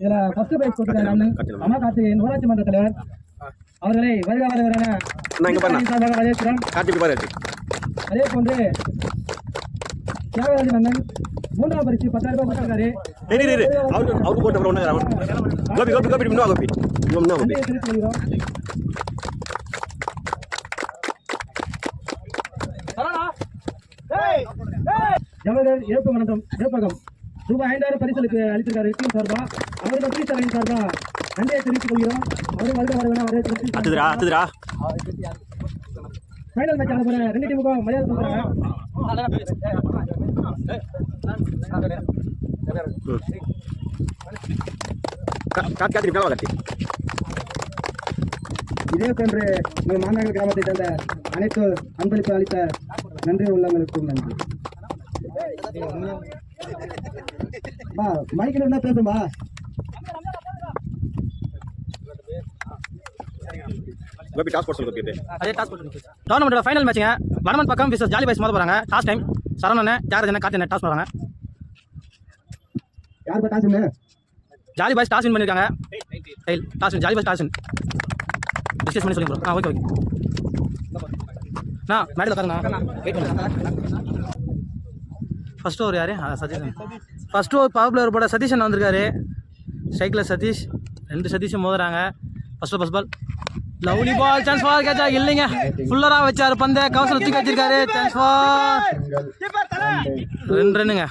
இதுல first prize கொடுத்திருக்காங்க அண்ணன் அம்மா கார்த்திகேயன் ஊராட்சி மன்ற தலைவர் அவர்களை வருக வருகிறன வரவேற்கிறோம். அதே போன்று தியாகராஜன் அண்ணன் 3ஆம் பரிசு 10,000 ரூபாய் கொடுத்திருக்காரு. ஜவஹர் இழப்பு மன்றம் இழப்பகம் ரூபாய் 5,000 பரிசலுக்கு அளித்திருக்காரு டீம் சார்பா. அவருக்கு பீஸ் அலைன் சார்பா நன்றியை தெரிவித்துக் கொள்கிறோம். அவரும் வருக வருவன ஃபைனல் மேட்ச் ஆன போற 2 டீமுக்கும் மரியாதை சொல்றாங்க. இதே போன்று உங்கள் மாநகர் கிராமத்தை சேர்ந்த அனைத்து அன்பளிப்பு அளித்த நன்றி உள்ளவங்களுக்கும் நன்றி. மைக்கில் இருந்தா பேசும்பா. டோர்னமெண்டோட ஃபைனல் மேட்சுங்க. வடமன் பக்கம் விசஸ் ஜாலி பாய்ஸ் மோத போறாங்க. Toss time Saravanan Thiyagarajan Karthikeyan toss போறாங்க. யார் toss win? Jolly Boys toss win பண்ணிருக்காங்க. Tail toss win Jolly Boys toss win discuss பண்ணி சொல்லி ப்ரோ. ஓகே நான் மேடல உட்காருங்க. வெயிட் பண்ணுங்க. ஃபர்ஸ்ட் ஓவர் யாரு? Satish. First over power player போட சதீஷன் வந்திருக்காரு. ஸ்ட்ரைக்கில் சதீஷ் 2 சதீஷும் மோதுறாங்க. First ball lovely ball chance for கேட்சா இல்லைங்க. ஃபுல்லரா வச்சாரு பந்த கவசம் தூக்கி வச்சிருக்காரு. சான்ஸ் ஃபார் 2 ரன்னுங்க.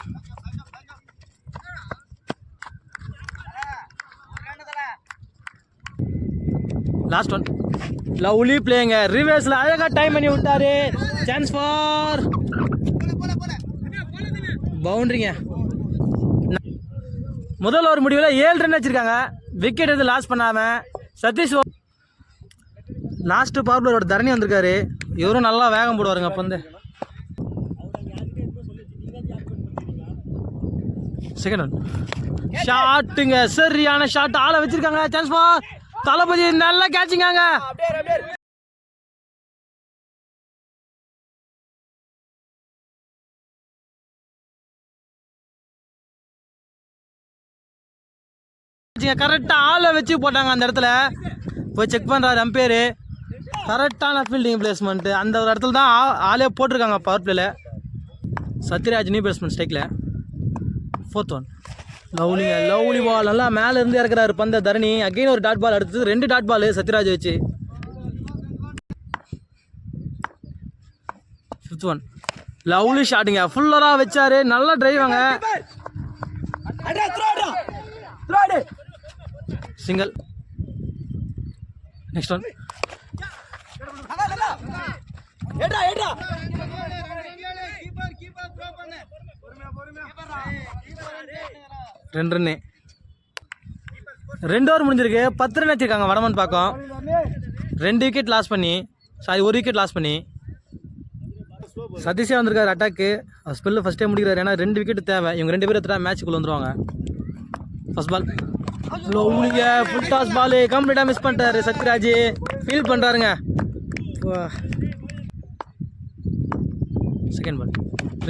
லாஸ்ட் ஒன் லவ்லி பிளேங்க. ரிவர்ஸ்ல அழகா டைம் பண்ணி விட்டாரு. சான்ஸ் ஃபார் பவுண்டரிங்க. முதல் ஓவர் முடிவில் 7 ரன் வச்சிருக்காங்க. விக்கெட் எது லாஸ் பண்ணாம சதீஷ். லாஸ்ட் பவர் பிளேயரோட தரணி வந்திருக்காரு. இவரும் நல்லா வேகம் போடுவாருங்க. அப்போ வந்து செகண்ட் ஒன் ஷாட்டுங்க. சரியான ஷாட். ஆளை வச்சிருக்காங்க. சான்ஸ் ஃபார் தளபதி. நல்லா கேட்சிங்காங்க. கரெக்டாக ஆளை வச்சு போட்டாங்க. அந்த இடத்துல போய் செக் பண்ணுறாரு அம்பேரு. கரெக்டான ஃபீல்டிங் பிளேஸ்மெண்ட்டு. அந்த ஒரு இடத்துல தான் ஆளே போட்டிருக்காங்க பவர் பிளேல. சத்யராஜ் நியூ பேட்ஸ்மேன் ஸ்ட்ரைக்கில். Fourth one lovely ball. நல்லா மேலே இருந்து இறக்குறாரு பந்த தரணி. அகைன் ஒரு டாட் பால். அடுத்தது 2 டாட் பால் சத்யராஜ் வச்சு. ஃபிஃப்த் ஒன் லவ்லி ஷாட்டுங்க. ஃபுல்லராக வச்சாரு. நல்லா டிரைவாங்க. Single. Next one 2 run. 2 over முடிஞ்சிருக்கு. 10 ரன் வச்சிருக்காங்க வடமன் பக்கம். 2 விக்கெட் லாஸ் பண்ணி 1 விக்கெட் லாஸ் பண்ணி சதீஷே வந்திருக்காரு அட்டாக்கு. ஸ்பெல்லு ஃபஸ்ட்டே முடிக்கிறாரு. ஏன்னா 2 விக்கெட் தேவை. இவங்க 2 பேர் எடுத்துட்டா மேட்சுக்குள்ள வந்துருவாங்க. ஃபர்ஸ்ட் பால் லவ்லிங்க. ஃபுல் டாஸ் பால் கம்ப்ளீட்டாக மிஸ் பண்ணிட்டாரு சத்யராஜ். ஃபீல் பண்ணுறாருங்க. செகண்ட் பால்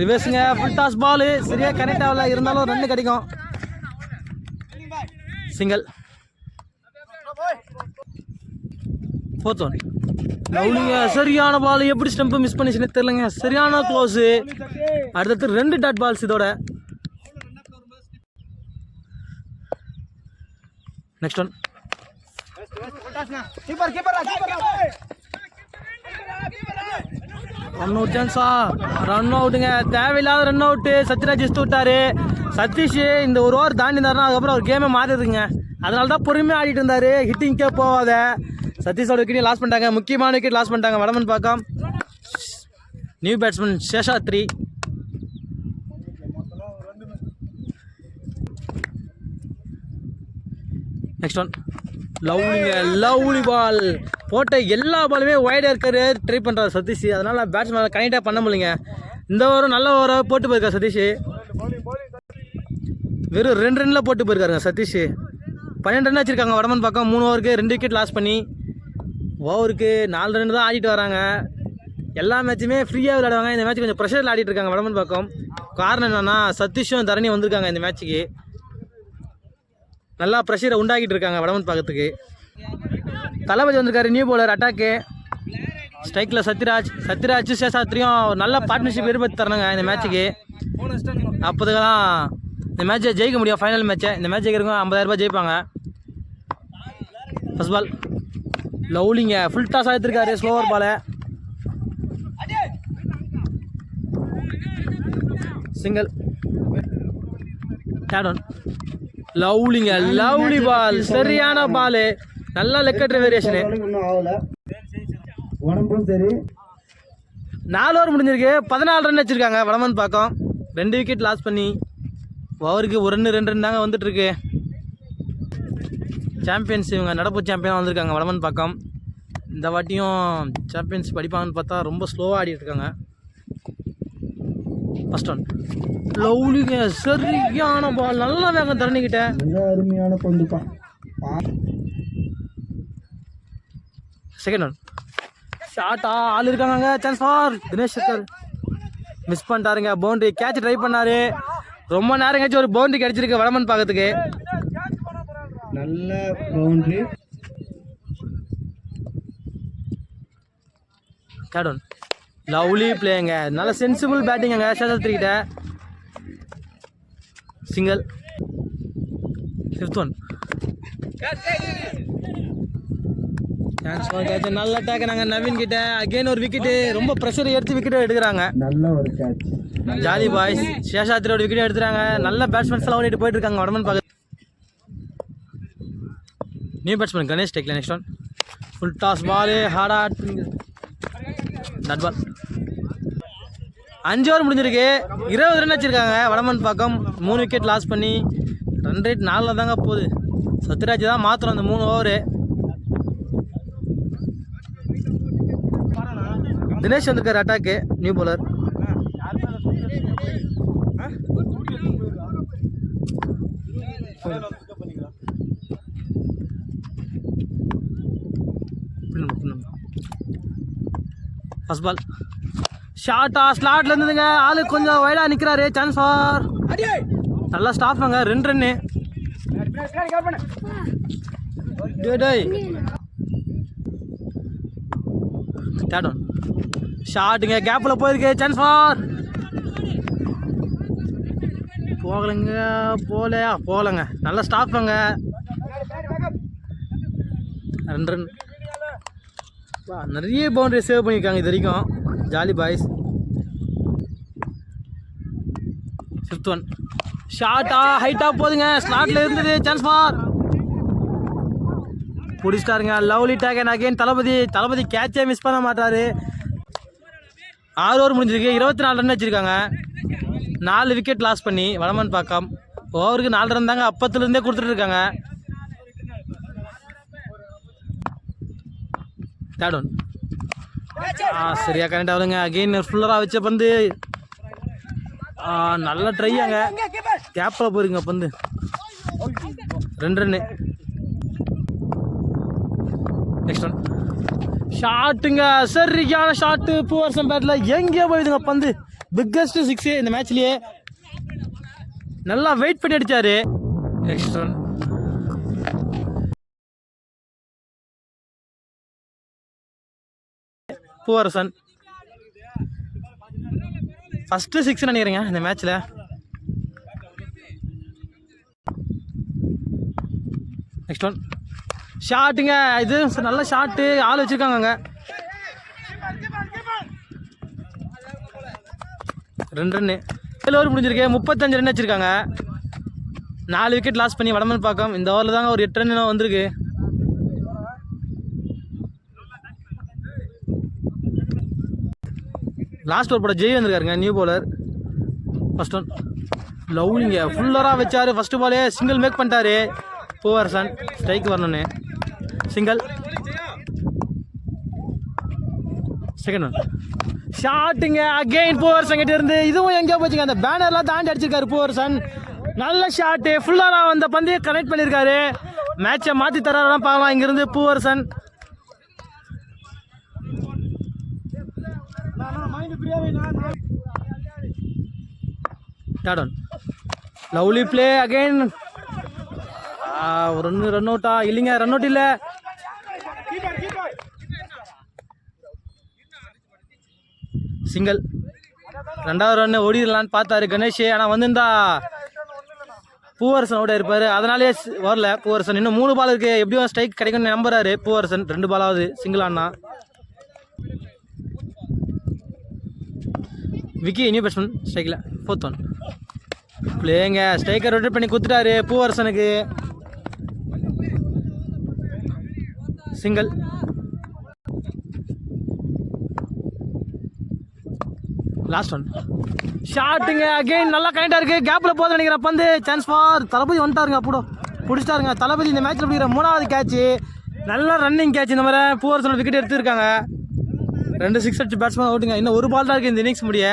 ரிவர்ஸுங்க. ஃபுல் டாஸ் பால் சரியாக கனெக்ட் ஆகல. இருந்தாலும் ரன்னு கிடைக்கும். சிங்கிள். ஃபோர்த் ஒன் லவ்லிங்க. சரியான பால். எப்படி ஸ்டெம்பு மிஸ் பண்ணிச்சுன்னு தெரியலங்க. சரியான க்ளோஸு. அடுத்தது 2 டாட் பால்ஸ் இதோட. Next one run out. சான்ஸா ரன் அவுட்டுங்க. தேவையில்லாத ரன் அவுட்டு. சத்யராஜ் இஸ்து விட்டாரு. சதீஷ் இந்த ஒரு ஓவர் தாண்டி இருந்தாருன்னா அதுக்கப்புறம் அவர் கேமே மாறிடுதுங்க. அதனால தான் பொறுமையாக ஆடிட்டு இருந்தார். ஹிட்டிங்கே போகாத. சதீஷோட விக்கெட் லாஸ் பண்ணிட்டாங்க. முக்கியமான விக்கெட் லாஸ் பண்ணிட்டாங்க வடமன் பக்கம். New batsman Seshadri. Next one lovely ball. போட்ட எல்லா பாலுமே வைடாக இருக்காரு. ட்ரை பண்ணுறாரு சதீஷ். அதனால் பேட்ஸ்மேன் கனெக்டாக பண்ண முடியலைங்க. இந்த ஓவரும் நல்ல ஓவராக போட்டு போயிருக்காரு சதீஷ். வெறும் 2 ரன்னில் போட்டு போயிருக்காருங்க சதீஷ். 12 ரன் வச்சுருக்காங்க வடமன் பக்கம். 3 ஓவருக்கு 2 விக்கெட் லாஸ் பண்ணி ஓவருக்கு 4 ரன் தான் ஆடிட்டு வராங்க. எல்லா மேட்சுமே ஃப்ரீயாக விளையாடுவாங்க. இந்த மேட்ச் கொஞ்சம் ப்ரெஷரில் ஆடிட்டு இருக்காங்க வடமன் பக்கம். காரணம் என்னென்னா சதீஷும் தரணி வந்திருக்காங்க இந்த மேட்ச்சுக்கு. நல்லா ப்ரெஷரை உண்டாக்கிட்டு இருக்காங்க வடமன் பார்க்கறதுக்கு. தளபதி வந்திருக்காரு நியூ பவுலர் அட்டாக்கு. ஸ்ட்ரைக்கில் சத்யராஜ் சேஷாத்ரியும் நல்ல பார்ட்னர்ஷிப் ஏற்படுத்தி தரணுங்க இந்த மேட்ச்சுக்கு. அப்போதுக்கு தான் இந்த மேட்ச்சை ஜெயிக்க முடியும். ஃபைனல் மேட்ச்சை இந்த மேட்ச் ஜெயிக்கிறவங்க 50,000 ரூபாய் ஜெயிப்பாங்க. ஃபர்ஸ்ட் பால் லவ்லிங்க ஃபுல் டாஸ் ஆகிருக்காரு. ஸ்லோவர் பாலை சிங்கிள் டேட் லவ்லிங்க லவ்லி பால் சரியான பால். நல்லா லெக்கட்ரி வேரியேஷனு. 4 ஓவர் முடிஞ்சிருக்கு. 14 ரன் வச்சுருக்காங்க வடமன் பாக்கம். 2 விக்கெட் லாஸ் பண்ணி ஓவருக்கு 1 ரன் 2 ரன் தாங்க வந்துட்டுருக்கு. சாம்பியன்ஸ் இவங்க நடப்பு சாம்பியனாக வந்திருக்காங்க வடமன் பாக்கம். இந்த வாட்டியும் சாம்பியன்ஸ் படிப்பாங்கன்னு பார்த்தா ரொம்ப ஸ்லோவாக ஆடிட்டு இருக்காங்க. ஃபர்ஸ்ட் ஒன் லவ்லிங்க சரியான பால். நல்லா வேகம் தரணிக்கிட்ட. அருமையான பந்துப்பா. செகண்ட் ஒன் ஷார்ட்டா ஆள் இருக்காங்க. சான்ஸ் ஃபார் தினேஷ் இருக்காரு. மிஸ் பண்ணிட்டாருங்க. பவுண்டரி கேட்ச் ட்ரை பண்ணாரு. ரொம்ப நேரம் கழிச்சு ஒரு பவுண்டரி கிடைச்சிருக்கு வடமன் பார்க்கறதுக்கு. நல்ல பவுண்டரி. தேர்ட் ஒன் லவ்லி பிளேங்க. நல்ல சென்சிபிள் பேட்டிங்க சேஷாத்ரிக்கிட்ட. Single. Fifth one chance for catch. நல்ல அட்டாக் நாங்கள் நவீன் கிட்ட. அகைன் ஒரு விக்கெட்டு. ரொம்ப ப்ரெஷர் எடுத்து விக்கெட் எடுக்கிறாங்க. நல்ல ஒரு கேட்ச். ஜாலி பாய்ஸ் சேஷாத்ரியோட விக்கெட் எடுத்துறாங்க. நல்ல பேட்ஸ்மேன்ஸ் எல்லாம் ஓடிட்டு போயிட்டு இருக்காங்க வடமன் பார்க்க. நியூ பேட்ஸ்மேன் கணேஷ் டேக்ல. Next one full toss ball ஹார்டா நட் பால். 5 ஓவர் முடிஞ்சிருக்கு. 20 ரன் வச்சிருக்காங்க வடமன் பாக்கம். 3 விக்கெட் லாஸ் பண்ணி ரன் ரேட் 4 தாங்க போகுது. சத்யராஜ் தான் மாத்திரம் அந்த 3 ஓவரு. தினேஷ் வந்திருக்காரு அட்டாக்கு நியூ பவுலர். ஃபர்ஸ்ட் பால் ஷார்ட்டா ஸ்லாட்ல இருந்ததுங்க. ஆளு கொஞ்சம் வைடா நிற்கிறாரு. சான்ஸ் ஃபார் நல்லா ஸ்டாப் வாங்க. 2 ரன்னு. தேர்ட் ஒன் ஷாட்டுங்க கேப்பில் போயிருக்கு. சான்ஸ் ஃபார் போகலைங்க. போகலைங்க. நல்லா ஸ்டாப் வாங்க. 2 ரன். நிறைய பவுண்டரி சேவ் பண்ணியிருக்காங்க இது வரைக்கும் ஜாலி பாய்ஸ். 5th ஒன் ஷார்ட்டா ஹைட்டாக போகுதுங்க. ஸ்லாட்டில் இருந்தது. சான்ஸ் ஃபார் பிடிச்சிட்டாருங்க. Lovely take and again Thalapathy கேட்சே மிஸ் பண்ண மாட்டாரு. 6 ஓவர் முடிஞ்சிருக்கு. 24 ரன் வச்சுருக்காங்க. 4 விக்கெட் லாஸ் பண்ணி வடமன் பாக்கம். ஓவருக்கு 4 ரன் தாங்க அப்பத்துலேருந்தே கொடுத்துட்டு இருக்காங்க. தேர்ட் ஒன் சரியா கரெக்ட் ஆகுதுங்க. அகெயின் ஃபுல்லராக வச்ச பந்து நல்லா ட்ரையாங்க. கேப்பில் போயிருங்க பந்து. 2 ரன்னு. நெக்ஸ்ட் ஒன் ஷாட்டுங்க சரியான ஷாட்டு. பூவர்சன் பேட்டில் எங்கேயோ போயிடுதுங்க பந்து. பிக்கஸ்ட் 6 இந்த மேட்ச்லேயே. நல்லா வெயிட் பண்ணி அடித்தார். நெக்ஸ்ட் ஒன் பூவரசன் ஃபஸ்ட்டு 6 நினைக்கிறேங்க இந்த மேட்ச்சில். நெக்ஸ்ட் ஒன் ஷாட்டுங்க. இது நல்ல ஷாட்டு. ஆள் வச்சுருக்காங்க. 2 ரன்னு. 7 ஓவர் முடிஞ்சிருக்கு. 35 ரன் வச்சுருக்காங்க. 4 விக்கெட் லாஸ் பண்ணி வடமன் பாக்கம். இந்த ஓவரில் தாங்க ஒரு 8 ரன் வந்திருக்கு. லாஸ்ட் ஓவர் போட ஜெய் வந்திருக்காருங்க நியூ பவுலர். ஃபர்ஸ்ட் ஒன் லவ்லிங்க ஃபுல்லராக வச்சார். ஃபஸ்ட்டு பாலே சிங்கிள் மேக் பண்ணிட்டாரு. பூவரசன் ஸ்ட்ரைக் வரணுன்னு சிங்கிள். செகண்ட் ஒன் ஷாட்டுங்க அகெயின் பூவரசன் கிட்ட இருந்து. இதுவும் எங்கேயோ போச்சுங்க. அந்த பேனர்லாம் தாண்டி அடிச்சிருக்காரு பூவரசன். நல்ல ஷாட்டு. ஃபுல்லராக அந்த பந்தையை கனெக்ட் பண்ணியிருக்காரு. மேட்சை மாற்றி தராரெல்லாம் பார்க்கலாம் இங்கேருந்து Poovarasan. Third one lovely play again. ஒரு ரன் அவுட்டா இல்லைங்க, ரன் அவுட் இல்லை. சிங்கிள். 2வது ரன் ஓடிடலான்னு பார்த்தாரு கணேஷ். ஆனால் வந்திருந்தா பூவரசன் அவுட் ஆயிருப்பாரு. அதனாலே வரல பூவரசன். இன்னும் 3 பால் இருக்கு, எப்படியும் ஸ்ட்ரைக் கிடைக்கும்னு நம்புறாரு பூவரசன். 2 பாலாவது சிங்கிள் ஆனா. விக்கி நியூ பேட்ஸ்மேன் ஸ்ட்ரைக்கில் 4th ஒன் பிளேங்க. ஸ்ட்ரைக்கர் ரொட்டேட் பண்ணி குத்துட்டாரு பூவரசனுக்கு. சிங்கிள். லாஸ்ட் ஒன் ஷாட்டுங்க. அகைன் நல்லா கனெக்டாக இருக்குது. கேப்பில் போதும் நினைக்கிறேன் பந்து. சான்ஸ் ஃபார் தளபதி வந்துட்டாருங்க. பிடிச்சிட்டாருங்க தளபதி. இந்த மேட்ச்சில் பிடிக்கிற 3வது கேட்ச்சு. நல்ல ரன்னிங் கேட்ச். இந்த மாதிரி பூவரசனோட விக்கெட் எடுத்துருக்காங்க. 2 6 அடிச்சு பேட்ஸ்மேன் அவுட்டுங்க. இன்னும் 1 பால் தான் இருக்குது இந்த இன்னிங்ஸ் முடிய.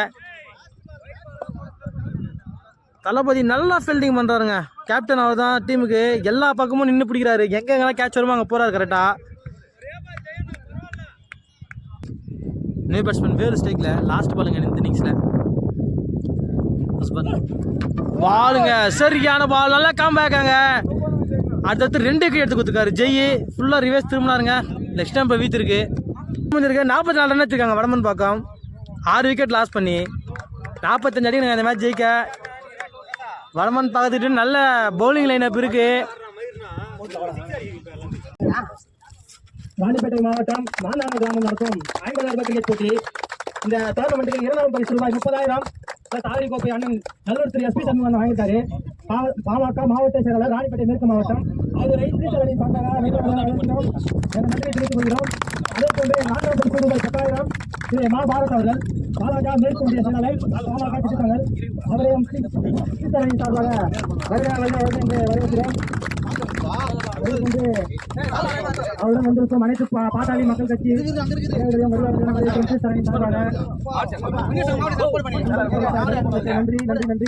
தளபதி நல்லா ஃபீல்டிங் பண்ணுறாருங்க. கேப்டன் அவர் தான் டீமுக்கு. எல்லா பக்கமும் நின்று பிடிக்கிறாரு. எங்கெங்கெல்லாம் கேட்ச் வருமோ அங்கே போகிறாரு கரெக்டாக. நியூ பேட்ஸ்மேன் வேறு ஸ்ட்ரைக்கில் லாஸ்ட் பாலுங்க இந்த இன்னிங்ஸில். பாலுங்க சரியான பால். நல்லா காம்பேக்காங்க. அடுத்தடுத்து 2 விக்கெட் எடுத்து கொடுத்துருக்காரு ஜெய். ஃபுல்லாக ரிவர்ஸ் திரும்பினாருங்க. லெக் ஸ்டம்பை வீத்திருக்கு. 44 ரன் எடுத்துருக்காங்க வடமன் பக்கம். 6 விக்கெட் லாஸ் பண்ணி 45 அடிக்கு இந்த மேட்ச் ஜெயிக்க. வடமன் பார்த்துட்டு நல்ல பவுலிங் லைனப் இருக்கு. ராணிப்பேட்டை மாவட்டம் மாநாடு கிராமம் நடத்தும் 50,000 ரூபாய் கிரிக்கெட் போட்டி. இந்த டோர்னமெண்ட்டுக்கு 2வது பரிசு ரூபாய் 30,000 தாவரி கோப்பை அண்ணன் நல்லூர் திரு SP சண்முகன் வாங்கிட்டாரு. பாமக மாவட்ட செயலாளர் ராணிப்பேட்டை மேற்கு மாவட்டம் அவரை ஸ்ரீசரணின் பங்காக நன்றி தெரிவித்துக் கொள்கிறோம். அதே போன்று 4வது பரிசு ரூபாய் 10,000 திரு மா பாரத் அவர்கள் பாலாஜா மேற்கு ஒன்றிய செயலாளர் பாமக திட்டங்கள் அவரையும் ஸ்ரீசரணின் சார்பாக வரவேற்கிறோம். அவருடன் வந்திருக்கும் அனைத்து பாட்டாளி மக்கள் கட்சி நன்றி நன்றி நன்றி.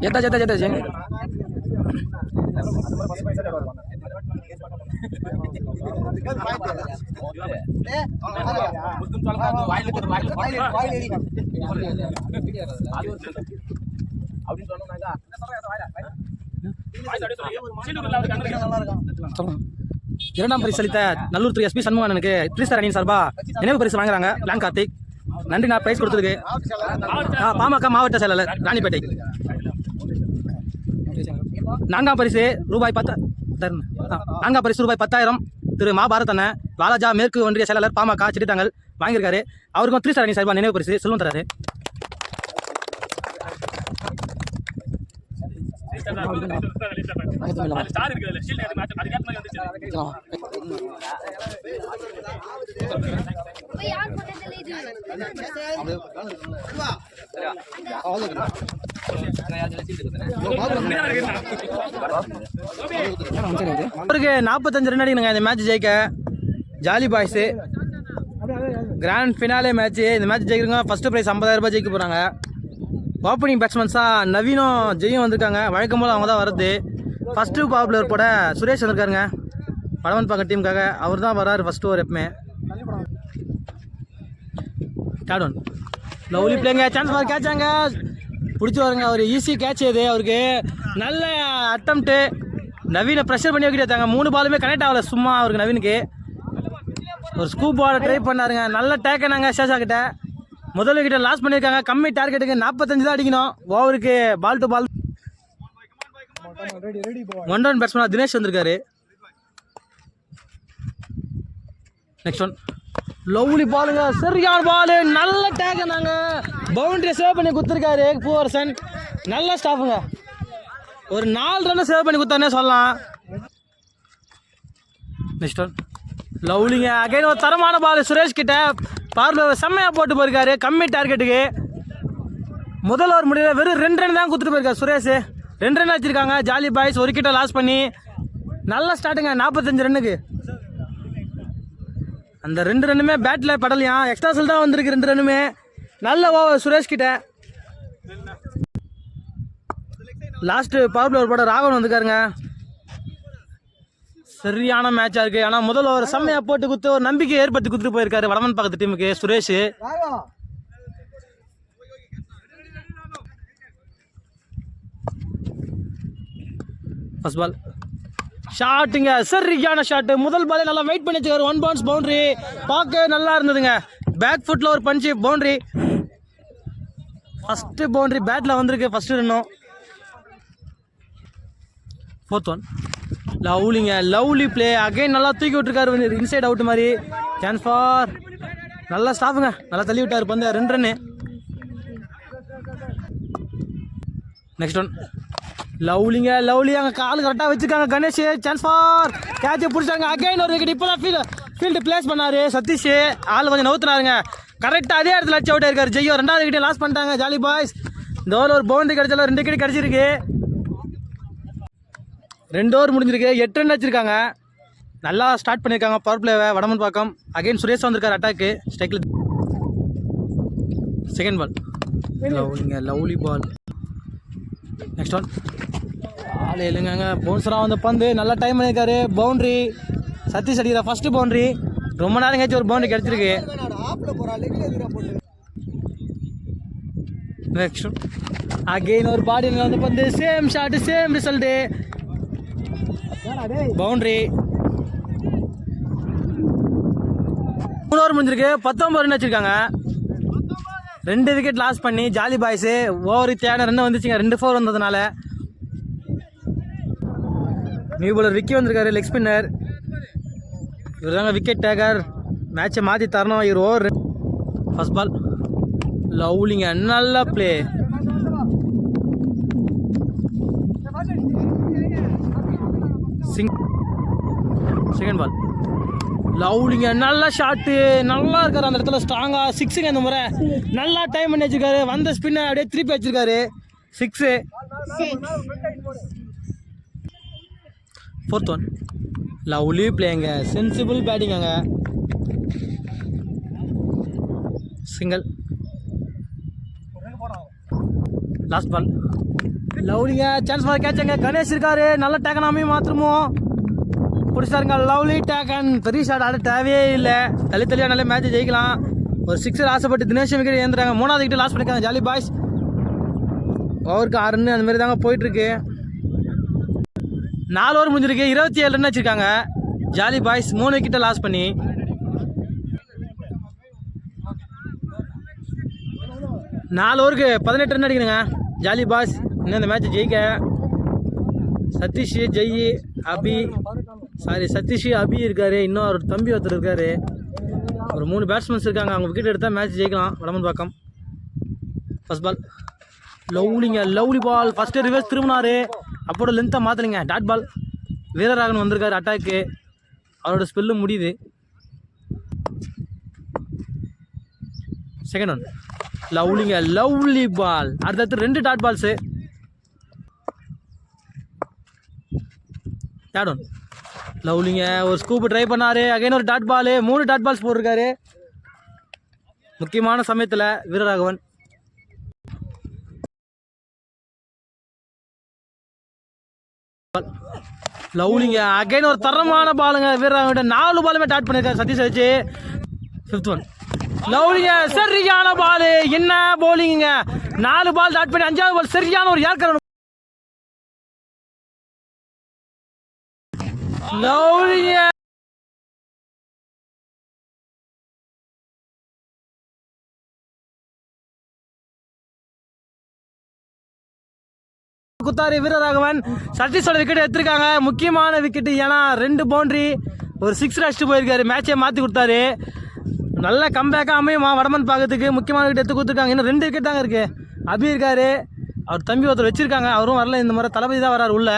jatah jeng. இரண்டாம் பரிசு அளித்த நல்லூர் திரு SP சண்முகனுக்கு த்ரீஸ்டார் அணியின் சார்பா நினைவு பரிசு வாங்குறாங்க பிளான் கார்த்திக். நன்றி. நான் பிரைஸ் கொடுத்ததுக்கு. பாமக மாவட்ட செயலாளர் ராணிப்பேட்டை. 4ஆம் பரிசு ரூபாய் 10,000 திரு மா பாரத் அண்ணன் பாலாஜா மேற்கு ஒன்றிய செயலாளர் பாமக சிட்டித்தாங்கல் வாங்கியிருக்காரு. அவருக்கும் த்ரீஸ்டார் அணி சார்பா நினைவு பரிசு செல்வம் தராரு. அவருக்கு 45 ரன் அடிக்கணுங்க இந்த மேட்ச் ஜெயிக்க. Jolly boys grand finale match. இந்த மேட்ச் ஜெயிக்கிறவங்க ஃபஸ்ட்டு ப்ரைஸ் 50,000 ரூபாய் ஜெயிக்க போகிறாங்க. ஓப்பனிங் பேட்ஸ்மேன்ஸாக நவீனும் ஜெயும் வந்திருக்காங்க. வழக்கம் போல் அவங்க தான் வருது. ஃபஸ்ட்டு பாப்புலர் போட சுரேஷ் வந்திருக்காருங்க வடமன் பக்கம் டீமுக்காக. அவர் தான் வராரு ஃபஸ்ட்டு ஓவர் எப்பவுமே. தேர்ட் ஒன் லவ்லி பிளேங்க. சான்ஸ் ஃபார் கேட்சாங்க. பிடிச்சி வருங்க. அவர் ஈஸி கேட்ச் இது. அவருக்கு நல்ல அட்டம்ப்ட்டு. நவீனை ப்ரெஷர் பண்ணி வைக்கிட்டு எடுத்தாங்க. 3 பாலுமே கனெக்ட் ஆகலை சும்மா அவருக்கு. நவீனுக்கு ஒரு ஸ்கூப் பாலை ட்ரை பண்ணாருங்க. நல்ல டேக்கனாங்க சேஷா கிட்ட. முதல் விக்கெட்டை லாஸ் பண்ணியிருக்காங்க. கம்மி டார்கெட்டுக்கு 45 தான் அடிக்கணும் ஓவருக்கு. Ball to ball. 1 ரன் பேட்ஸ்மேனாக தினேஷ் வந்திருக்காரு. நெக்ஸ்ட் ஒன் லவ்லி பாலுங்க. சரியான பாலு. நல்ல டேக்கனாங்க. பவுண்டரியை சேவ் பண்ணி கொடுத்துருக்காரு பூவரசன். நல்ல ஸ்டாஃபுங்க. ஒரு 4 ரன்னை சேவ் பண்ணி கொடுத்தானே சொல்லலாம். நெக்ஸ்ட் ஒன் லவ்லிங்க. அகைன் ஒரு தரமான பால் சுரேஷ் கிட்ட. பார்லர் செம்மையாக போட்டு போயிருக்காரு கம்மி டார்கெட்டுக்கு. முதல் ஓவர் முடியல. வெறும் 2 ரன் தான் கொடுத்துட்டு போயிருக்காரு சுரேஷ். 2 ரன் வச்சிருக்காங்க ஜாலி பாய்ஸ். ஒரு விக்கெட்டை லாஸ் பண்ணி நல்ல ஸ்டார்ட்டுங்க 45 ரன்னுக்கு. அந்த 2 ரன்னுமே பேட்டில் படலையாம். எக்ஸ்ட்ரா செல் தான் வந்திருக்கு 2 ரன்னுமே. நல்ல ஓவர் சுரேஷ் கிட்ட. லாஸ்ட் பவர் பிளே ஒரு படம் ராகவன் வந்துக்காருங்க. சரியான மேட்சா இருக்கு. ஆனா முதல் ஓவர் செம்மையா போட்டு குத்து ஒரு நம்பிக்கை ஏற்படுத்தி குத்துட்டு போயிருக்காரு வடமன் பக்கத்து டீமுக்கு சுரேஷ். ஃபர்ஸ்ட் பால் ஷாட்டுங்க, சரியான ஷாட். முதல் பாலே நல்லா வெயிட் பண்ணி வச்சுக்காரு. 1 பவுன்ஸ் பவுண்டரி, பார்க்க நல்லா இருந்ததுங்க. பேக் ஃபுட்ல ஒரு பஞ்சு பவுண்டரி. ஃபர்ஸ்ட் பவுண்டரி பேட்ல வந்திருக்கு. ஃபர்ஸ்ட் ரன்னும். 4th ஒன் லவ்லிங்க, லவ்லி பிளே அகைன். நல்லா தூக்கி விட்டுருக்காரு இன்சைட் அவுட் மாதிரி. சான்ஸ் ஃபார் நல்லா ஸ்டாஃபுங்க, நல்லா தள்ளி விட்டாரு பந்து. 2 ரன்னு. நெக்ஸ்ட் ஒன் லவ்லிங்க, லவ்லி அங்கே கால் கரெக்டாக வச்சுருக்காங்க கணேஷ். சான்ஸ் ஃபார் கேட்சை பிடிச்சாங்க. அகைன் ஒரு விக்கெட். இப்போ தான் ஃபீல்டு பிளேஸ் பண்ணார் சதீஷ். ஆள் கொஞ்சம் நவுத்துனாருங்க. கரெக்டாக அதே இடத்துல அடிச்சு அவுட் ஆயிருக்காரு ஜெய்யோ. 2வது விக்கெட்டை லாஸ் பண்ணிட்டாங்க ஜாலி பாய்ஸ். இந்த ஓவர் ஒரு பவுண்டரி கிடைச்சாலும் 2 விக்கெட் கிடச்சிருக்கு. 2 ஓவர் முடிஞ்சிருக்கு. 8 ரன் அடிச்சிருக்காங்க. நல்லா ஸ்டார்ட் பண்ணியிருக்காங்க பவர் பிளேவை வடமன் பாக்கம். அகைன் சுரேஷ் வந்திருக்காரு அட்டாக்கு ஸ்ட்ரைக்கில். செகண்ட் பால் லவ்லிங்க, லவ்லி பால். நெக்ஸ்ட் ஒன் ஆள் இல்லைங்க. பவுன்சராக வந்த பந்து நல்லா டைம் பண்ணியிருக்காரு. பவுண்ட்ரி சதீஷ் அடிக்கிற ஃபர்ஸ்ட் பவுண்ட்ரி. ரொம்ப நேரம் கழிச்சு ஒரு பவுண்டரி கிடச்சிருக்கு. நெக்ஸ்ட் அகெயின் ஒரு பாடியில் வந்து பந்து. Same shot, same result. Boundary. 3 over முடிஞ்சிருக்கு. 19 ரன் வச்சிருக்காங்க. 2 விக்கெட் லாஸ் பண்ணி ஜாலி பாய்ஸு ஓவர் தேன ரன் வந்துச்சுங்க. 2 4 வந்ததுனால. நியூ பவுலர் விக்கி வந்திருக்காரு, லெக் ஸ்பின்னர். இவர் தாங்க விக்கெட் டேக்கர். மேட்சை மாற்றி தரணும். இவர் ஓவர். ஃபர்ஸ்ட் பால் லவ்லிங்க, நல்ல பிளே. செகண்ட் பால் லவ்லிங்க, நல்ல ஷாட்டு. நல்லா இருக்காரு அந்த இடத்துல ஸ்ட்ராங்கா. 6ங்க இந்த முறை. நல்லா டைம் பண்ணி வச்சிருக்காரு. வந்த ஸ்பின்னை அப்படியே திருப்பி வச்சிருக்காரு. 6. 4th ஒன் லவ்லி பிளேங்க, சென்சிபிள் பேட்டிங்காங்க. சிங்கிள். லாஸ்ட் பால் லவ்லிங்க, சான்ஸ் ஃபார் கேட்சாங்க. கணேஷ் இருக்காரு. நல்ல டேக்கனாமே மாத்திரமோ பிடிச்சாருங்க. Lovely taken. பெரிய ஷாட் ஆட தேவையே இல்லை. தள்ளியாக நல்ல மேட்சை ஜெயிக்கலாம். ஒரு 6 ஆசைப்பட்டு தினேஷ் விக்கெட் ஏந்துறாங்க. 3வது விக்கெட் லாஸ் பண்ணிருக்காங்க ஜாலி பாய்ஸ். ஓவருக்கு 6 ரன் அந்த மாதிரி தாங்க போயிட்டுருக்கு. 4 ஓவர் முடிஞ்சிருக்கு. 27 ரன் வச்சிருக்காங்க ஜாலி பாய்ஸ். 3 விக்கெட்டை லாஸ் பண்ணி. நாலு ஓவருக்கு 18 ரன் அடிக்கணுங்க ஜாலி பாய்ஸ். இன்னும் இந்த மேட்ச் ஜெயிக்க சதீஷ், ஜெய், சதீஷ், அபி இருக்காரு. இன்னும் ஒரு தம்பி ஒருத்தர் இருக்காரு. ஒரு 3 பேட்ஸ்மேன்ஸ் இருக்காங்க. அவங்க விக்கெட் எடுத்தால் மேட்ச் ஜெயிக்கலாம் வடமன் பாக்கம். ஃபர்ஸ்ட் பால் லவ்லிங்க, லவ்லி பால். ஃபர்ஸ்ட் ரிவர்ஸ் திரும்பினாரு. அப்போட லென்த்தை மாற்றலைங்க. Dot ball. வீரராகவன் வந்திருக்காரு அட்டாக்கு. அவரோட ஸ்பெல்லும் முடியுது. செகண்ட் ஒன் லவ்லிங்க, லவ்லி பால். அடுத்தடுத்து 2 டாட் பால்ஸு. தேர்ட் ஒன் லவ்லிங்க, ஒரு ஸ்கூப்பு ட்ரை பண்ணாரு. அகைன் ஒரு டாட் பால். 3 டாட் பால்ஸ் போட்டிருக்காரு முக்கியமான சமயத்தில் வீரராகவன். லவ்லிங்க, அகைன் ஒரு தரமான பாலுங்க வீரராகவன். 4 பாலுமே டாட் பண்ணியிருக்காரு சதீஷ் வச்சு. 5th ஒன் லவ்லிங்க, சரியான பால். என்ன பவுலிங்க. 4 பால் டாட் பண்ணி 5வது பால் சரியான ஒரு யார்கர். லவ்லிங்க குத்தாரு வீரராகவன். சதீஷோட விக்கெட் எடுத்திருக்காங்க. முக்கியமான விக்கெட்டு. ஏன்னா 2 பவுண்டரி ஒரு 6 அடிச்சுட்டு போயிருக்காரு. மேட்சை மாற்றி கொடுத்தாரு. நல்ல கம்பேக்காக அமையுமா வடமன் பாக்கத்துக்கு. முக்கியமான விக்கெட் எடுத்து கொடுத்துருக்காங்க. இன்னும் 2 விக்கெட் தாங்க இருக்குது. அபி இருக்காரு. அவர் தம்பி ஒருத்தர் வச்சுருக்காங்க. அவரும் வரல. இந்த முறை தளபதி தான் வராரு உள்ள.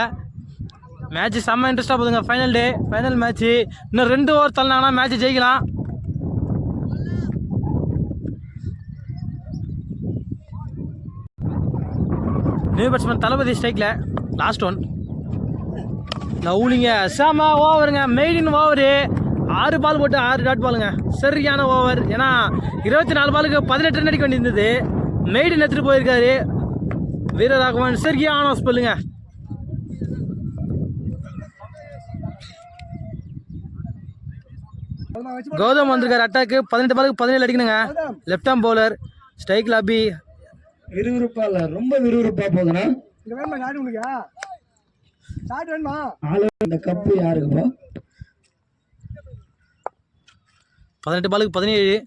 மேட்ச் செம்ம இன்ட்ரெஸ்ட்டாக போகுதுங்க. ஃபைனல் டே, ஃபைனல் மேட்ச்சு. இன்னும் 2 ஓவர் தள்ளினாங்கன்னா மேட்ச் ஜெயிக்கலாம். நியூ பேட்ஸ்மேன் தளபதி ஸ்ட்ரைக்கில். லாஸ்ட் ஒன் லவ்லிங்க, செம ஓவருங்க. மெய்டின் ஓவரு. 6 பால் போட்டு 6 டாட் பாலுங்க. சரியான ஓவர். ஏன்னா 24 பாலுக்கு 18 ரன் அடிக்க வேண்டியிருந்தது. மெய்டன் எடுத்துட்டு போயிருக்காரு வீரராகவன். சரியான ஸ்பெல்லுங்க. கௌதம் வந்திருக்காரு அட்டாக்கு. 18 பாலுக்கு 17 அடிக்கணுங்க. Left arm bowler. ஸ்ட்ரைக் லாபி விறுவிறுப்பா இல்ல, ரொம்ப விறுவிறுப்பா போகுதுண்ணா. இந்த கப்பு யாருக்குப்பா? 18 பாலுக்கு 17.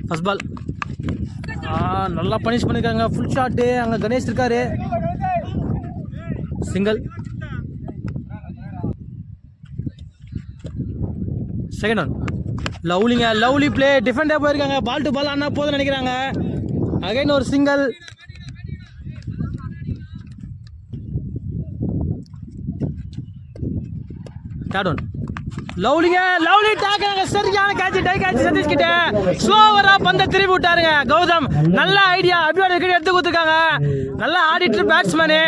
ஃபர்ஸ்ட் பால் நல்லா பனிஷ் பண்ணிருக்காங்க. Full shot. அங்கே கணேஷ் இருக்காரு. சிங்கிள். Second one. லவ்லிங்க. Lovely play. டிஃபெண்டே போயிருக்காங்க. பால் டு பால் அண்ணா போதும் நினைக்கிறாங்க. அகைன் ஒரு சிங்கிள். Third one. லவ்லிங்க. லவ்லி டாக்குறாங்க. சரியான கேட்ச். டை கேட்ச் சதீஷ் கிட்ட. ஸ்லோவரா பந்த திருப்பி விட்டாருங்க கௌதம். நல்ல ஐடியா. அபியோட விக்கெட் எடுத்து கொடுத்துருக்காங்க. நல்லா ஆடிட்டு பேட்ஸ்மேனு.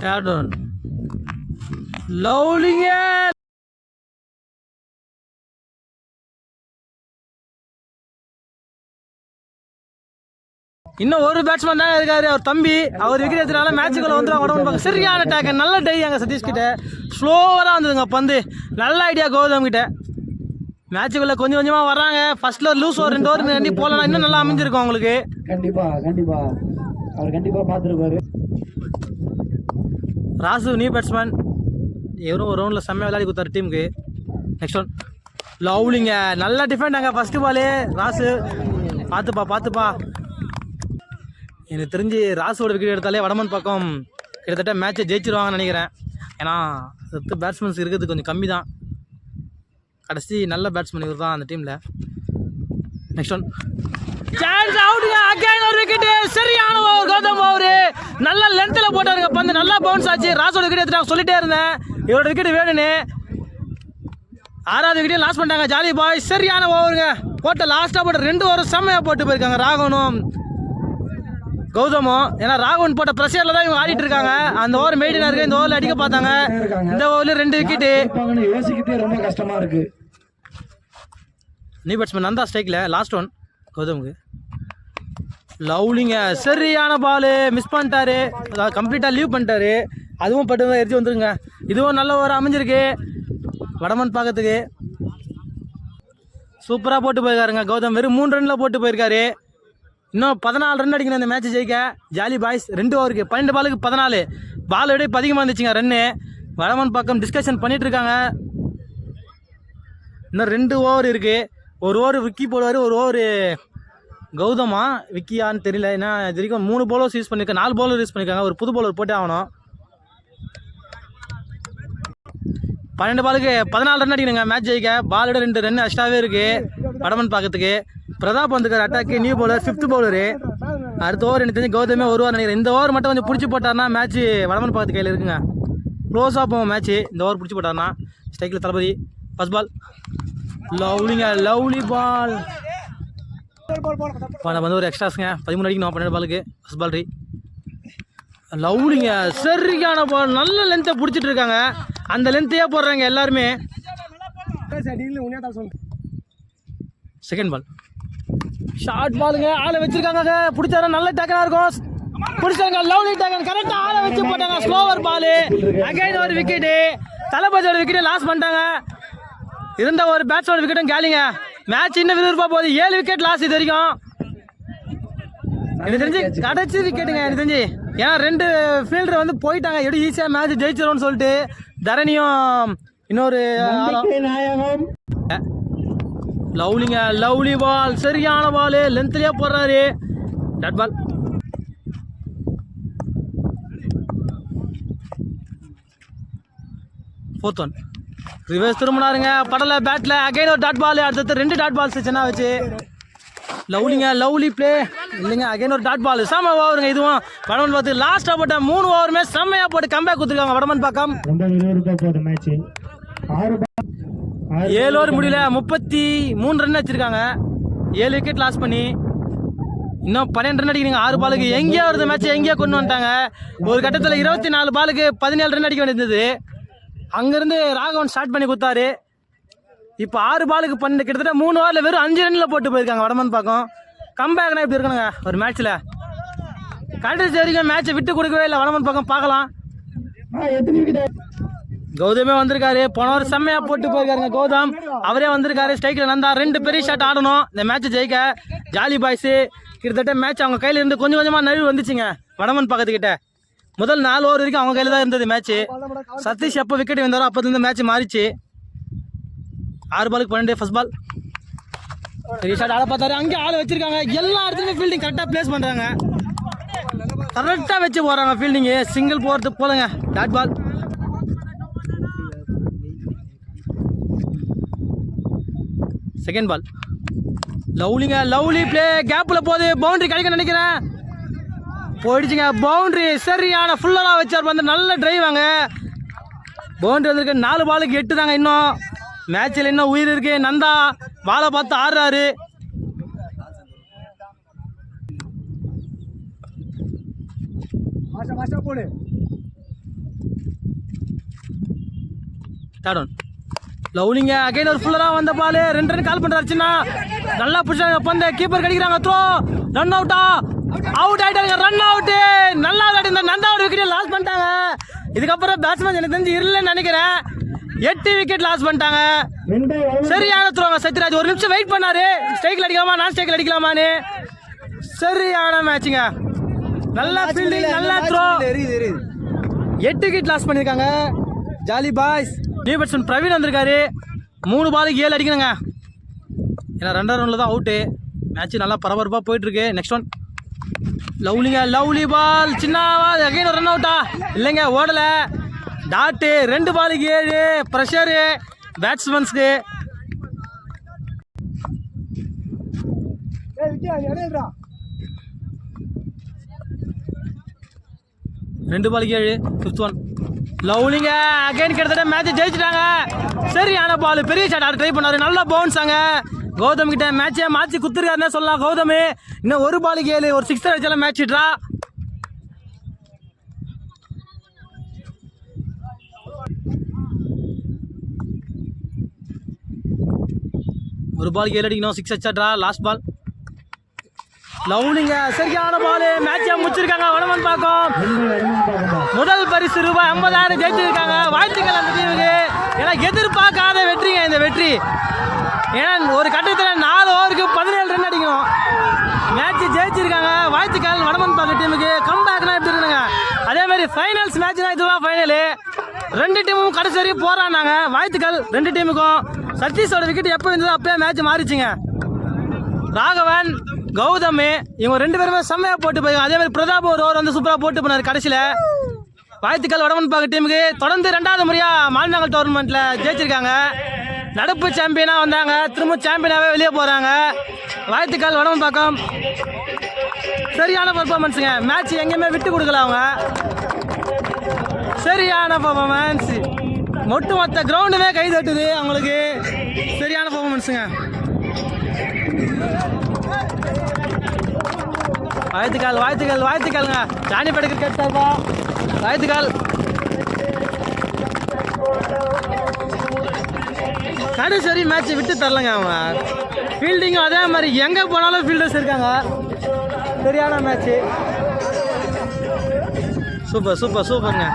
Third one. லவ்லிங்க. இன்னும் ஒரு பேட்ஸ்மேன் தான் இருக்காரு, அவர் தம்பி. அவர் விக்கெட் எடுத்தனால மேட்சுக்குள்ள வந்துடும். சரியான டேக். நல்ல டை அங்கே சதீஷ் கிட்ட. ஸ்லோவராக வந்ததுங்க பந்து. நல்ல ஐடியா கௌதம் கிட்ட. மேட்சுக்குள்ள கொஞ்சம் கொஞ்சமாக வர்றாங்க. ஃபர்ஸ்ட்ல லூஸ் ஓவர் 2 ஓவர் ரெண்டு போகலாம். இன்னும் நல்லா அமைஞ்சிருக்கும் உங்களுக்கு. கண்டிப்பா கண்டிப்பா அவர் கண்டிப்பா பார்த்துருப்பாரு. Rasu new batsman. இவரும் ஒரு ரவுண்டில் செம்மையாக விளையாடி கொடுத்தாரு டீமுக்கு. Next one. லவ்லிங்க. நல்ல டிஃபெண்ட் அங்கே ஃபர்ஸ்ட் பாலு. ராசு பார்த்துப்பா. எனக்கு தெரிஞ்சு ராசோட விக்கெட் எடுத்தாலே வடமன் பக்கம் கிட்டத்தட்ட மேட்சை ஜெயிச்சிருவாங்கன்னு நினைக்கிறேன். ஏன்னா பேட்ஸ்மேன்ஸ் இருக்கிறது கொஞ்சம் கம்மி தான். கடைசி நல்ல பேட்ஸ்மேன் இவர் தான் அந்த டீமில். Next one. சான்ஸ் அவுட்டுங்க. அகைன் ஒரு விக்கெட். சரியான ஓவர் கௌதம் ஓவர். நல்ல லென்த்தில் போட்டாருங்க பந்து. நல்லா பவுன்ஸ் ஆச்சு. ராசோட விக்கெட் எடுத்துட்டாங்க. சொல்லிட்டே இருந்தேன் இவரோட விக்கெட் வேணும்னு. 6வது விக்கெட் லாஸ் பண்ணிட்டாங்க ஜாலி பாய். சரியான ஓவருங்க. போட்ட லாஸ்ட்டாக போட்ட 2 ஓவர் செம்மையாக போட்டு போயிருக்காங்க ராகவனும் கௌதமும். ஏன்னா ராகவன் போட்ட ப்ரெஷரில் தான் இவங்க ஆடிட்டு இருக்காங்க. அந்த ஓவர் மெயினாக இருக்கு. இந்த ஓவரில் அடிக்க பார்த்தாங்க. இந்த ஓவரில் 2 விக்கெட்டு. யோசிக்கிட்டே ரொம்ப கஷ்டமா இருக்கு. நியூ பேட்ஸ்மேன் நந்தா ஸ்ட்ரைக்கில். லாஸ்ட் ஒன் கௌதமுக்கு. லவ்லிங்க. சரியான பால். மிஸ் பண்ணிட்டாரு. அதாவது கம்ப்ளீட்டாக லீவ் பண்ணிட்டாரு. அதுவும் பட்டு எரிச்சு வந்துருங்க. இதுவும் நல்ல ஓவர் அமைஞ்சிருக்கு வடமன் பார்க்கறதுக்கு. சூப்பராக போட்டு போயிருக்காருங்க கௌதம். வெறும் 3 ரனில் போட்டு போயிருக்காரு. இன்னும் 14 ரன் அடிக்கணும் இந்த மேட்ச்சை ஜெயிக்க. ஜாலி பாய்ஸ் 2 ஓவருக்கு 12 பாலுக்கு 14. பால் விட இப்போ அதிகமாக இருந்துச்சுங்க ரன்னு. வடமன் பக்கம் டிஸ்கஷன் பண்ணிட்டு இருக்காங்க. இன்னும் 2 ஓவர் இருக்குது. ஒரு ஓவர் விக்கி போடுவார். ஒரு ஓவர் கௌதமா விக்கியான்னு தெரியல. ஏன்னா இது வரைக்கும் 3 பவுலர்ஸ் யூஸ் பண்ணியிருக்காங்க. 4 பவுலர் யூஸ் பண்ணியிருக்காங்க. ஒரு புது பவுலர் போட்டே ஆகணும். 12 பாலுக்கு 14 ரன் அடிக்கணுங்க மேட்ச் ஜெயிக்க. பாலோட 2 ரன் எக்ஸ்ட்ராவே இருக்குது வடமன் பார்க்கறதுக்கு. பிரதாப் வந்துருக்கார் அட்டாக்கு. New bowler 5th bowler. அடுத்த ஓவர் எனக்கு தெரிஞ்சு கௌதமே வருவார் நினைக்கிறேன். இந்த ஓவர் மட்டும் கொஞ்சம் பிடிச்சி போட்டார்னா மேட்ச் வடமன் பார்க்கறது கையில் இருக்குங்க. க்ளோஸாக போவோம் மேட்ச்சு. இந்த ஓவர் பிடிச்சி போட்டார்னா. ஸ்ட்ரைக்கில் தளபதி. First ball. லவ்லிங்க. லவ்லி பால். வந்து ஒரு எக்ஸ்ட்ராஸுங்க. 13 அடிக்கணும் 12 பாலுக்கு. ஃபர்ஸ்ட் பால் லவ்லிங்க. சரியான பால். நல்ல லென்த்தை பிடிச்சிட்டு இருக்காங்க. அந்த லென்த்தையே போடுறாங்க எல்லாருமே. Second ball. ஷார்ட் பாலுங்க. ஆளை வச்சிருக்காங்க. பிடிச்சாரு. நல்ல டேக்கனாக இருக்கும். பிடிச்சாங்க. லவ்லி டேக்கன் கரெக்டாக ஆளை வச்சு போட்டாங்க. ஸ்லோவர் பால். அகைன் ஒரு விக்கெட்டு. தளபதியோட விக்கெட்டை லாஸ் பண்ணிட்டாங்க. இருந்த ஒரு பேட்ஸோட விக்கெட்டும் கேலிங்க. மேட்ச் இன்னும் விறுவிறுப்பாக போகுது. 7 விக்கெட் லாஸ் இது வரைக்கும். எனக்கு தெரிஞ்சு கடைச்சி விக்கெட்டுங்க எனக்கு தெரிஞ்சு. ஏன்னா 2 ஃபீல்டர் வந்து போயிட்டாங்க. எப்படி ஈஸியாக மேட்ச் ஜெயிச்சிரும்னு சொல்லிட்டு தரணியும் இன்னொரு லவ்லிங்க. Lovely ball. சரியான பால். லென்த்லேயே போடுறாரு. Dot ball. Fourth one. Reverse திரும்பினாருங்க. படலை பேட்டில். அகைன் ஒரு டாட் பால். அடுத்தது 2 டாட் பால்ஸ் சின்ன வச்சு. லவ்லிங்க. லவ்லி பிளே இல்லைங்க. அகைன் ஒரு டாட் பால். செம்ம ஓவருங்க இதுவும். வடமன் பார்த்து லாஸ்ட்டாக போட்ட 3 ஓவருமே செம்மையாக போட்டு கம்பேக் கொடுத்துருக்காங்க வடமன் பக்கம். 7 ஓவர் முடியல. 33 ரன் வச்சிருக்காங்க. 7 விக்கெட் லாஸ் பண்ணி இன்னும் 12 ரன் அடிக்கிறீங்க 6 பாலுக்கு. எங்கேயோ வருது மேட்ச். எங்கேயோ கொண்டு வந்துட்டாங்க. ஒரு கட்டத்தில் 24 பாலுக்கு 17 ரன் அடிக்க வேண்டியது. அங்கேருந்து ராகவன் ஸ்டார்ட் பண்ணி கொடுத்தாரு. இப்போ 6 பாலுக்கு 12 கிட்டத்தட்ட 3 ஓவரில் வெறும் 5 ரன்னில் போட்டு போயிருக்காங்க வடமன் பக்கம். கம்பேக்னா இப்படி இருக்கணுங்க ஒரு மேட்ச்சில். கடைசி வரைக்கும் மேட்சை விட்டு கொடுக்கவே இல்லை வடமன் பக்கம். பார்க்கலாம். கௌதமே வந்திருக்காரு. போன ஒரு செம்மையாக போட்டு போயிருக்காருங்க கௌதம். அவரே வந்திருக்காரு. ஸ்ட்ரைக்கில் நந்தா 2 பெரிய ஷாட் ஆடணும் இந்த மேட்சை ஜெயிக்க. ஜாலி பாய்ஸு கிட்டத்தட்ட மேட்ச் அவங்க கையில் இருந்து கொஞ்சம் கொஞ்சமாக நழுவு வந்துச்சுங்க வடமன் பக்கத்துக்கிட்ட. முதல் 4 ஓவர் வரைக்கும் அவங்க கையில் தான் இருந்தது மேட்ச்சு. சதீஷ் எப்போ விக்கெட் வந்தாரோ அப்போதுலேருந்து மேட்ச் மாறிச்சு. 6 பாலுக்கு 12 ஃபர்ஸ்ட் பால். பெரிய ஷாட் ஆட பார்த்தாரு. அங்கே ஆளை வச்சிருக்காங்க. எல்லா இடத்துலையுமே ஃபீல்டிங் கரெக்டாக பிளேஸ் பண்ணுறாங்க. கரெக்டாக வச்சு போகிறாங்க ஃபீல்டிங்கு. சிங்கிள் போகிறதுக்கு போலங்க. Dot ball. Second ball. லவ்லிங்க. Lovely play. கேப்பில் போகுது. பவுண்டரி கிடைக்க நினைக்கிறேன். போயிடுச்சுங்க பவுண்டரி. சரியான ஃபுல்லராக வச்சார் வந்து. நல்ல டிரைவ் வாங்க. பவுண்டரி வந்திருக்கு. 4 பாலுக்கு 8 தாங்க. இன்னும் மேட்சில் இன்னும் உயிர் இருக்கு. நந்தா பாலை பார்த்து ஆடுறாரு. லவ்லிங்க அகைன் ஒரு ஃபுல்லராக வந்த பால். 2 ரன் கால் பண்ணுறாரு. சின்ன நல்லா பிடிச்சாங்க பந்த. கீப்பர் கடிக்கிறாங்க. த்ரோ. ரன் அவுட்டா. அவுட் ஆயிட்டாங்க. Run out. நல்லா விளையாடி நந்தா ஒரு விக்கெட் லாஸ் பண்ணிட்டாங்க. இதுக்கப்புறம் பேட்ஸ்மேன் எனக்கு தெரிஞ்சு இல்லைன்னு நினைக்கிறேன். 8 விக்கெட் லாஸ் பண்ணிட்டாங்க. சரியான த்ரோங்க சத்யராஜ். 1 நிமிஷம் வெயிட் பண்ணாரு. ஸ்ட்ரைக்கில் அடிக்கலாமா நான் ஸ்ட்ரைக்கில் அடிக்கலாமான்னு. சரியான மேட்சுங்க. நல்லா ஃபீல்டிங் நல்லா த்ரோ. 8 விக்கெட் லாஸ் பண்ணியிருக்காங்க jolly boys. New batsman Praveen வந்திருக்காரு. 3 பாலுக்கு 7 அடிக்கணுங்க. ஏன்னா 2ஆவது ரவுண்டில் தான் அவுட்டு. மேட்ச் நல்லா பரபரப்பாக போயிட்டுருக்கு. Next one. லவ்லிங்க. Lovely ball. சின்னவா அகைன் ரன் அவுட்டா இல்லைங்க ஓடலை. டாட்டு. 2 பாலுக்கு 7. ப்ரெஷரு பேட்ஸ்மேன்ஸ்க்கு. ரெண்டு பாலுக்கு 7. Fifth one. லவ்லிங்க அகைன் கிட்டத்தட்ட மேட்ச் ஜெயிச்சிட்டாங்க. சரியான பால். பெரிய ஷாட் ஆட ட்ரை பண்ணாரு. நல்லா பவுன்ஸ் ஆங்க. கௌதம் கிட்ட மேட்சை மாற்றி குத்துருக்காருன்னு சொல்லலாம் கௌதம். இன்னும் 1 பாலுக்கு 7. ஒரு 6 அடிச்சாலும் மேட்ச் ட்ரா. ஒரு பாலுக்கு 7 அடிக்கணும். 6 அடிச்சா ட்ரா. Last ball. லவ்லிங்க சரியான பால். மேட்சை முடிச்சிருக்காங்க வடமன் பாக்கம். முதல் பரிசு ரூபாய் 50,000 ஜெயிச்சிருக்காங்க. வாழ்த்துக்கள் அந்த டீமுக்கு. ஏன்னா எதிர்பார்க்காத வெற்றிங்க இந்த வெற்றி. ஏன்னா ஒரு கட்டத்தில் 4 ஓவருக்கு 17 ரன் அடிக்கணும். மேட்ச் ஜெயிச்சிருக்காங்க. வாழ்த்துக்கள் வடமன் பாக்கம் டீமுக்கு. கம்பேக்னா எப்படி இருக்குங்க. அதே மாதிரி ஃபைனல்ஸ் மேட்ச்னா இதுதான் ஃபைனலு. 2 டீமும் கடைசி வரைக்கும் போராடினாங்க. வாழ்த்துக்கள் 2 டீமுக்கும். சதீஷோட விக்கெட் எப்போ இருந்ததோ அப்பயே மேட்ச் மாறிச்சுங்க. ராகவன் கௌதம் இவங்க 2 பேருமே செம்மையாக போட்டு போய். அதே மாதிரி பிரதாப் ஒரு ஓவர் வந்து சூப்பராக போட்டு போனார் கடைசியில். வாழ்த்துக்கள் வடமன் பாக்கம் டீமுக்கு. தொடர்ந்து 2வது முறையாக மாநிலங்கள் டோர்னமெண்ட்டில் ஜெயிச்சிருக்காங்க. நடப்பு சாம்பியனாக வந்தாங்க. திரும்ப சாம்பியனாகவே வெளியே போகிறாங்க. வாழ்த்துக்கள் வடமன் பாக்கம். சரியான பர்ஃபார்மன்ஸுங்க. மேட்ச் எங்கேயுமே விட்டு கொடுக்கல அவங்க. சரியான பர்ஃபார்மன்ஸ். ஒட்டுமொத்த கிரவுண்டுமே கை தட்டுது அவங்களுக்கு. சரியான பர்ஃபார்மன்ஸுங்க. வாழ்த்துக்கள் வாழ்த்துக்கள் வாழ்த்துக்கள்ங்க. ராணிப்பேட்டை கிரிக்கெட் சார்பா வாழ்த்துக்கள். கடைசி மேட்ச் விட்டு தரலங்க அவங்க. ஃபீல்டிங்கும் அதே மாதிரி எங்கே போனாலும் ஃபீல்டர்ஸ் இருக்காங்க. சரியான மேட்ச்சு. சூப்பர் சூப்பர் சூப்பருங்க.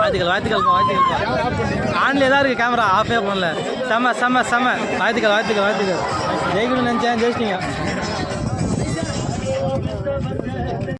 வாழ்த்துக்கள் வாழ்த்துக்கள் வாழ்த்துக்கள். ஆன்லேயே தான் இருக்குது கேமரா. ஆஃபே பண்ணல. செம்ம செம்ம செம்ம. வாழ்த்துக்கள் வாழ்த்துக்கள் வாழ்த்துக்கள். ஜெயிக்கணும்னு நினச்சேன். ஜெயிச்சிட்டிங்க.